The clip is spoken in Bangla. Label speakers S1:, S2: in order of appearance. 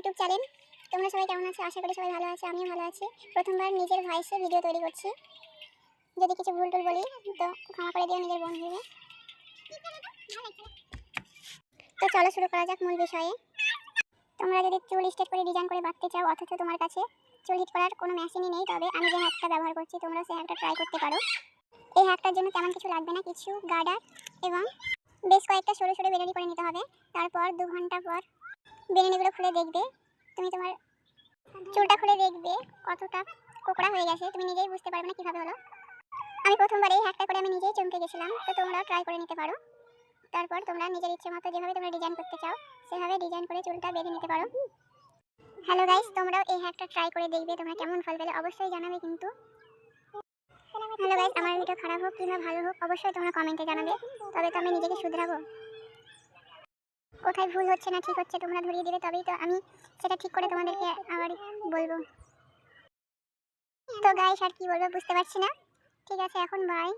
S1: YouTube channel. তোমরা সবাই কেমন আছো? আশা করি সবাই ভালো আছো, আমিও ভালো আছি। প্রথমবার নিজের ভয়েসে ভিডিও তৈরি করছি, যদি কিছু ভুল টুল বলি তো ক্ষমা করে দিও নিজের বোন ভেবে। তো চলো শুরু করা যাক মূল বিষয়ে। তোমরা যদি চুল স্ট্রেট করে ডিজাইন করে বাঁধতে চাও অথচ তোমার কাছে চুল হিট করার কোনো মেশিনই নেই, তবে আমি যে হ্যাকটা ব্যবহার করছি তোমরা সেই হ্যাকটা ট্রাই করতে পারো। এই হ্যাকটার জন্য তেমন কিছু লাগবে না, কিছু গার্ডার এবং বেশ কয়েকটা সরু সরু বেরেনি করে নিতে হবে। তারপর 2 ঘন্টা পর বেরেনিগুলো খুলে দেখবে, তুমি তোমার চুলটা খুলে দেখবে কতটা কোকড়া হয়ে গেছে, তুমি নিজেই বুঝতে পারবে না কীভাবে হলো। আমি প্রথমবার এই হ্যাকটা করে আমি নিজেই চমকে গেছিলাম, তো তোমরা ট্রাই করে নিতে পারো। তারপর তোমরা নিজের ইচ্ছে মতো যেভাবে তোমরা ডিজাইন করতে চাও সেভাবে ডিজাইন করে চুলটা বেঁধে নিতে পারো। হ্যালো গাইস, তোমরাও এই হ্যাকটা ট্রাই করে দেখবে, তোমরা কেমন ফল পেলে অবশ্যই জানাবে কিন্তু। হ্যালো গাইস, আমার ভিডিও খারাপ হোক কিংবা ভালো হোক অবশ্যই তোমরা কমেন্টে জানাবে, তবে তো আমি নিজেকে শুধরাবো। কোথায় ভুল হচ্ছে না ঠিক হচ্ছে তোমরা ধরিয়ে দেবে, তবেই তো আমি সেটা ঠিক করে তোমাদেরকে আবার বলবো। তো গাইস আর কি বলবো বুঝতে পারছি না। ঠিক আছে, এখন বাই।